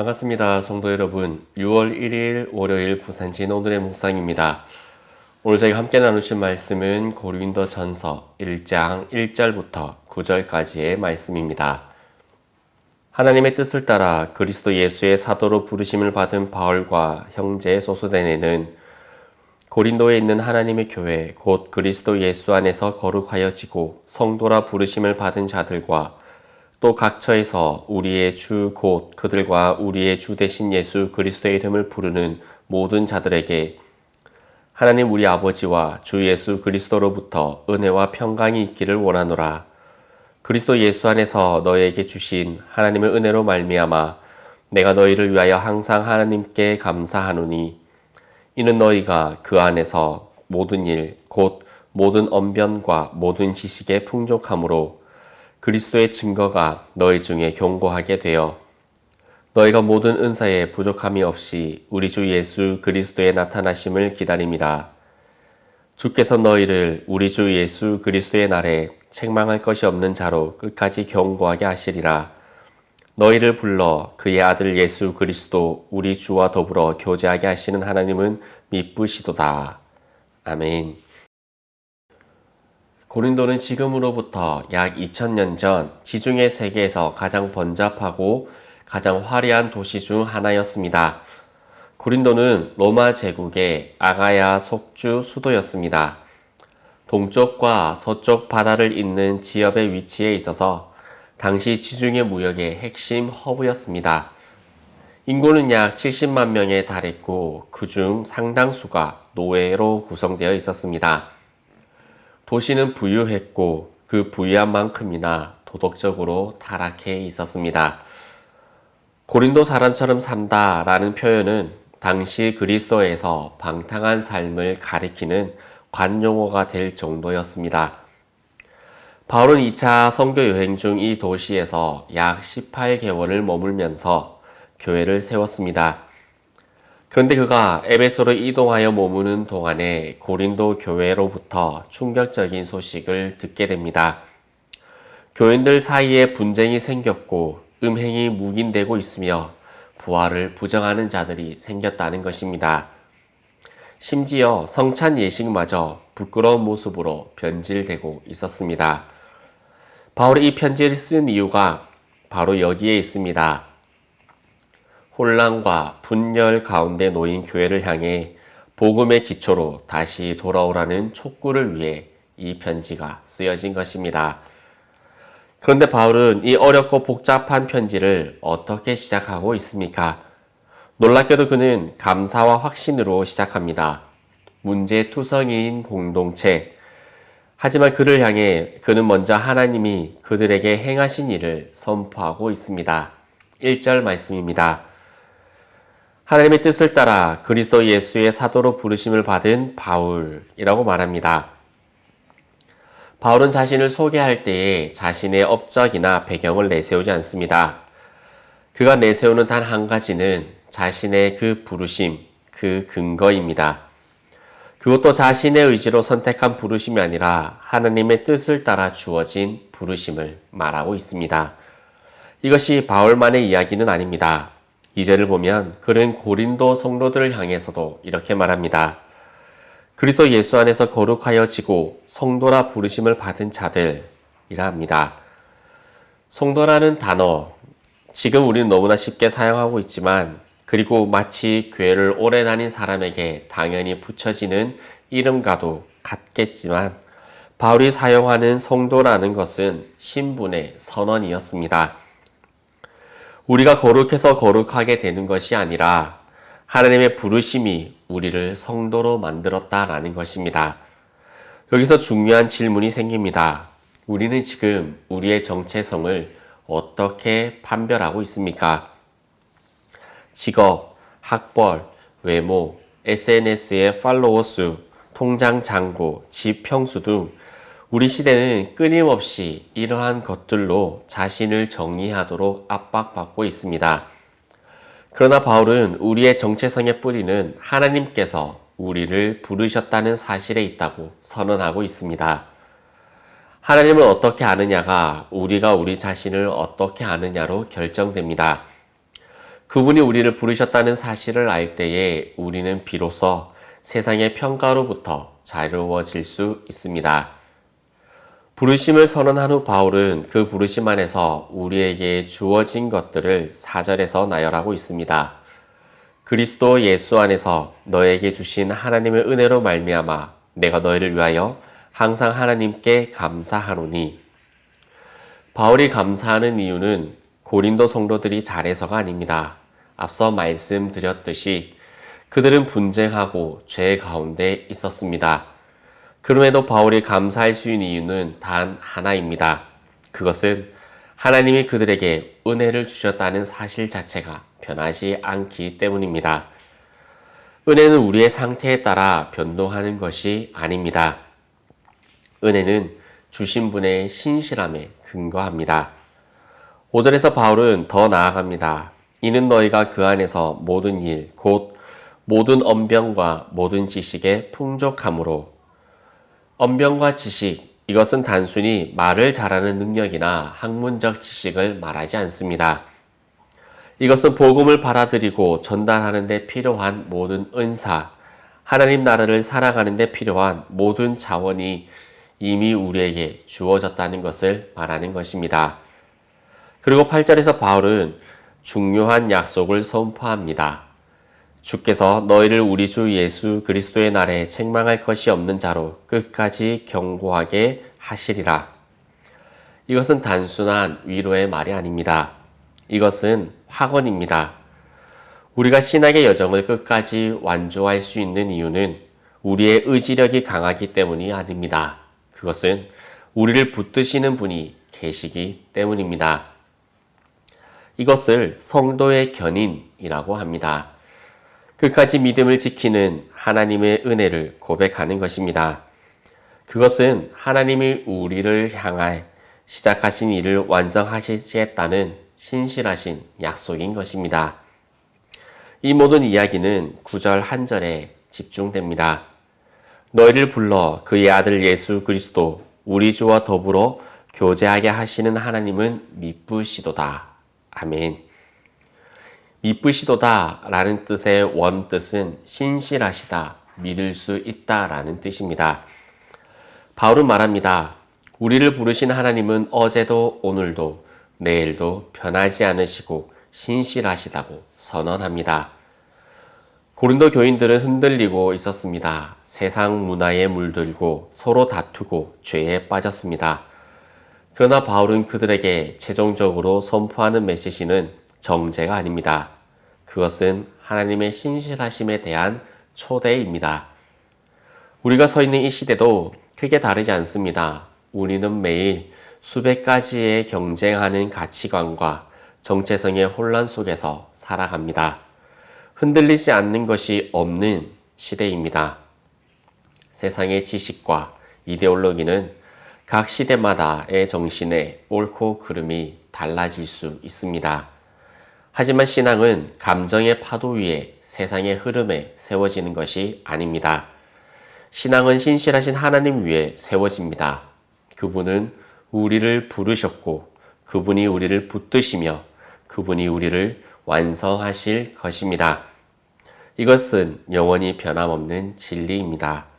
반갑습니다. 성도 여러분. 6월 1일 월요일 부산진 오늘의 묵상입니다. 오늘 저희가 함께 나누실 말씀은 고린도전서 1장 1절부터 9절까지의 말씀입니다. 하나님의 뜻을 따라 그리스도 예수의 사도로 부르심을 받은 바울과 형제 소수대네는 고린도에 있는 하나님의 교회 곧 그리스도 예수 안에서 거룩하여지고 성도라 부르심을 받은 자들과 또 각처에서 우리의 주 곧 그들과 우리의 주 되신 예수 그리스도의 이름을 부르는 모든 자들에게 하나님 우리 아버지와 주 예수 그리스도로부터 은혜와 평강이 있기를 원하노라. 그리스도 예수 안에서 너희에게 주신 하나님의 은혜로 말미암아 내가 너희를 위하여 항상 하나님께 감사하노니 이는 너희가 그 안에서 모든 일 곧 모든 언변과 모든 지식에 풍족함으로 그리스도의 증거가 너희 중에 견고하게 되어 너희가 모든 은사에 부족함이 없이 우리 주 예수 그리스도의 나타나심을 기다림이라. 주께서 너희를 우리 주 예수 그리스도의 날에 책망할 것이 없는 자로 끝까지 견고하게 하시리라. 너희를 불러 그의 아들 예수 그리스도 우리 주와 더불어 교제하게 하시는 하나님은 미쁘시도다. 아멘. 고린도는 지금으로부터 약 2000년 전 지중해 세계에서 가장 번잡하고 가장 화려한 도시 중 하나였습니다. 고린도는 로마 제국의 아가야 속주 수도였습니다. 동쪽과 서쪽 바다를 잇는 지역의 위치에 있어서 당시 지중해 무역의 핵심 허브였습니다. 인구는 약 70만 명에 달했고 그중 상당수가 노예로 구성되어 있었습니다. 도시는 부유했고 그 부유한 만큼이나 도덕적으로 타락해 있었습니다. 고린도 사람처럼 산다라는 표현은 당시 그리스도에서 방탕한 삶을 가리키는 관용어가 될 정도였습니다. 바울은 2차 선교 여행 중 이 도시에서 약 18개월을 머물면서 교회를 세웠습니다. 그런데 그가 에베소로 이동하여 머무는 동안에 고린도 교회로부터 충격적인 소식을 듣게 됩니다. 교인들 사이에 분쟁이 생겼고 음행이 묵인되고 있으며 부활을 부정하는 자들이 생겼다는 것입니다. 심지어 성찬 예식마저 부끄러운 모습으로 변질되고 있었습니다. 바울이 이 편지를 쓴 이유가 바로 여기에 있습니다. 혼란과 분열 가운데 놓인 교회를 향해 복음의 기초로 다시 돌아오라는 촉구를 위해 이 편지가 쓰여진 것입니다. 그런데 바울은 이 어렵고 복잡한 편지를 어떻게 시작하고 있습니까? 놀랍게도 그는 감사와 확신으로 시작합니다. 문제투성이인 공동체. 하지만 그를 향해 그는 먼저 하나님이 그들에게 행하신 일을 선포하고 있습니다. 1절 말씀입니다. 하나님의 뜻을 따라 그리스도 예수의 사도로 부르심을 받은 바울이라고 말합니다. 바울은 자신을 소개할 때에 자신의 업적이나 배경을 내세우지 않습니다. 그가 내세우는 단 한 가지는 자신의 그 부르심, 그 근거입니다. 그것도 자신의 의지로 선택한 부르심이 아니라 하나님의 뜻을 따라 주어진 부르심을 말하고 있습니다. 이것이 바울만의 이야기는 아닙니다. 2절을 보면 그는 고린도 성도들을 향해서도 이렇게 말합니다. 그리스도 예수 안에서 거룩하여지고 성도라 부르심을 받은 자들이라 합니다. 성도라는 단어, 지금 우리는 너무나 쉽게 사용하고 있지만 그리고 마치 교회를 오래 다닌 사람에게 당연히 붙여지는 이름과도 같겠지만 바울이 사용하는 성도라는 것은 신분의 선언이었습니다. 우리가 거룩해서 거룩하게 되는 것이 아니라 하나님의 부르심이 우리를 성도로 만들었다라는 것입니다. 여기서 중요한 질문이 생깁니다. 우리는 지금 우리의 정체성을 어떻게 판별하고 있습니까? 직업, 학벌, 외모, SNS의 팔로워 수, 통장 잔고, 집 평수 등 우리 시대는 끊임없이 이러한 것들로 자신을 정의하도록 압박받고 있습니다. 그러나 바울은 우리의 정체성의 뿌리는 하나님께서 우리를 부르셨다는 사실에 있다고 선언하고 있습니다. 하나님을 어떻게 아느냐가 우리가 우리 자신을 어떻게 아느냐로 결정됩니다. 그분이 우리를 부르셨다는 사실을 알 때에 우리는 비로소 세상의 평가로부터 자유로워질 수 있습니다. 부르심을 선언한 후 바울은 그 부르심 안에서 우리에게 주어진 것들을 4절에서 나열하고 있습니다. 그리스도 예수 안에서 너에게 주신 하나님의 은혜로 말미암아 내가 너희를 위하여 항상 하나님께 감사하노니. 바울이 감사하는 이유는 고린도 성도들이 잘해서가 아닙니다. 앞서 말씀드렸듯이 그들은 분쟁하고 죄 가운데 있었습니다. 그럼에도 바울이 감사할 수 있는 이유는 단 하나입니다. 그것은 하나님이 그들에게 은혜를 주셨다는 사실 자체가 변하지 않기 때문입니다. 은혜는 우리의 상태에 따라 변동하는 것이 아닙니다. 은혜는 주신 분의 신실함에 근거합니다. 5절에서 바울은 더 나아갑니다. 이는 너희가 그 안에서 모든 일, 곧 모든 언변과 모든 지식에 풍족함으로. 언변과 지식, 이것은 단순히 말을 잘하는 능력이나 학문적 지식을 말하지 않습니다. 이것은 복음을 받아들이고 전달하는 데 필요한 모든 은사, 하나님 나라를 살아가는 데 필요한 모든 자원이 이미 우리에게 주어졌다는 것을 말하는 것입니다. 그리고 8절에서 바울은 중요한 약속을 선포합니다. 주께서 너희를 우리 주 예수 그리스도의 날에 책망할 것이 없는 자로 끝까지 경고하게 하시리라. 이것은 단순한 위로의 말이 아닙니다. 이것은 확언입니다. 우리가 신학의 여정을 끝까지 완주할 수 있는 이유는 우리의 의지력이 강하기 때문이 아닙니다. 그것은 우리를 붙드시는 분이 계시기 때문입니다. 이것을 성도의 견인이라고 합니다. 끝까지 믿음을 지키는 하나님의 은혜를 고백하는 것입니다. 그것은 하나님이 우리를 향해 시작하신 일을 완성하시겠다는 신실하신 약속인 것입니다. 이 모든 이야기는 9절 한 절에 집중됩니다. 너희를 불러 그의 아들 예수 그리스도 우리 주와 더불어 교제하게 하시는 하나님은 미쁘시도다. 아멘. 미쁘시도다 라는 뜻의 원뜻은 신실하시다, 믿을 수 있다 라는 뜻입니다. 바울은 말합니다. 우리를 부르신 하나님은 어제도 오늘도 내일도 변하지 않으시고 신실하시다고 선언합니다. 고린도 교인들은 흔들리고 있었습니다. 세상 문화에 물들고 서로 다투고 죄에 빠졌습니다. 그러나 바울은 그들에게 최종적으로 선포하는 메시지는 정죄가 아닙니다. 그것은 하나님의 신실하심에 대한 초대입니다. 우리가 서 있는 이 시대도 크게 다르지 않습니다. 우리는 매일 수백 가지의 경쟁하는 가치관과 정체성의 혼란 속에서 살아갑니다. 흔들리지 않는 것이 없는 시대입니다. 세상의 지식과 이데올로기는 각 시대마다의 정신에 옳고 그름이 달라질 수 있습니다. 하지만 신앙은 감정의 파도 위에 세상의 흐름에 세워지는 것이 아닙니다. 신앙은 신실하신 하나님 위에 세워집니다. 그분은 우리를 부르셨고 그분이 우리를 붙드시며 그분이 우리를 완성하실 것입니다. 이것은 영원히 변함없는 진리입니다.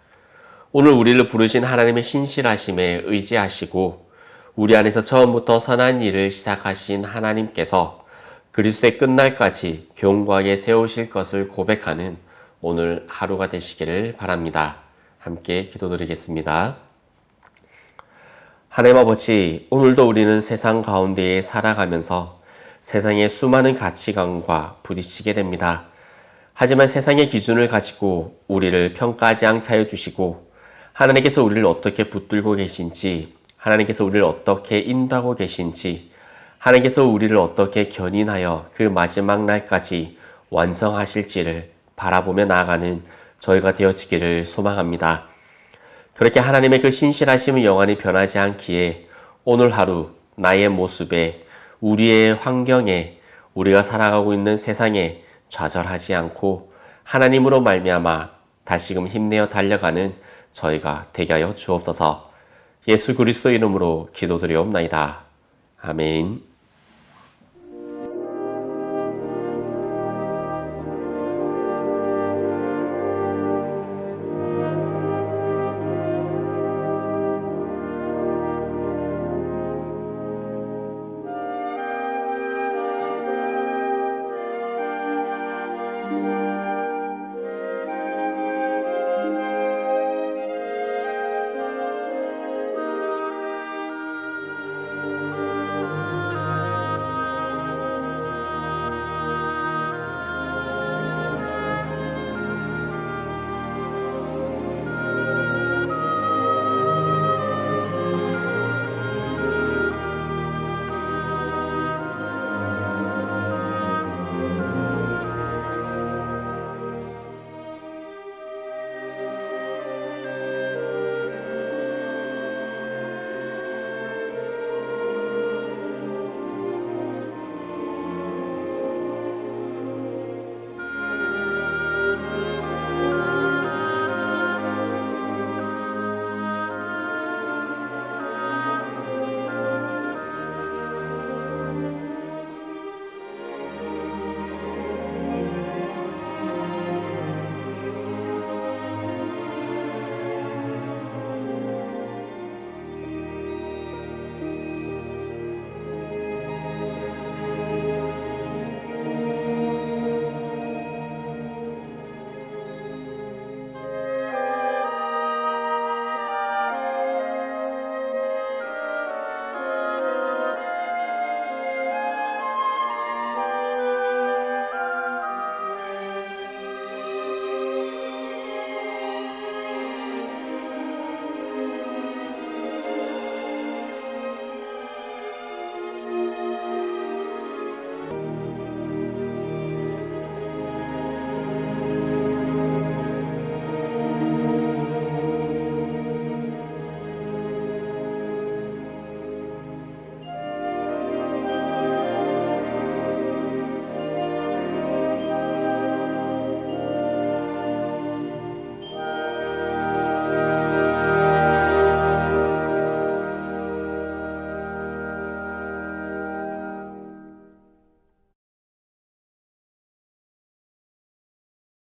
오늘 우리를 부르신 하나님의 신실하심에 의지하시고 우리 안에서 처음부터 선한 일을 시작하신 하나님께서 그리스도의 끝날까지 견고하게 세우실 것을 고백하는 오늘 하루가 되시기를 바랍니다. 함께 기도드리겠습니다. 하나님 아버지, 오늘도 우리는 세상 가운데에 살아가면서 세상의 수많은 가치관과 부딪히게 됩니다. 하지만 세상의 기준을 가지고 우리를 평가하지 않게 하여 주시고 하나님께서 우리를 어떻게 붙들고 계신지, 하나님께서 우리를 어떻게 인도하고 계신지, 하나님께서 우리를 어떻게 견인하여 그 마지막 날까지 완성하실지를 바라보며 나아가는 저희가 되어지기를 소망합니다. 그렇게 하나님의 그 신실하심은 영원히 변하지 않기에 오늘 하루 나의 모습에, 우리의 환경에, 우리가 살아가고 있는 세상에 좌절하지 않고 하나님으로 말미암아 다시금 힘내어 달려가는 저희가 되게 하여 주옵소서. 예수 그리스도 이름으로 기도드리옵나이다. 아멘.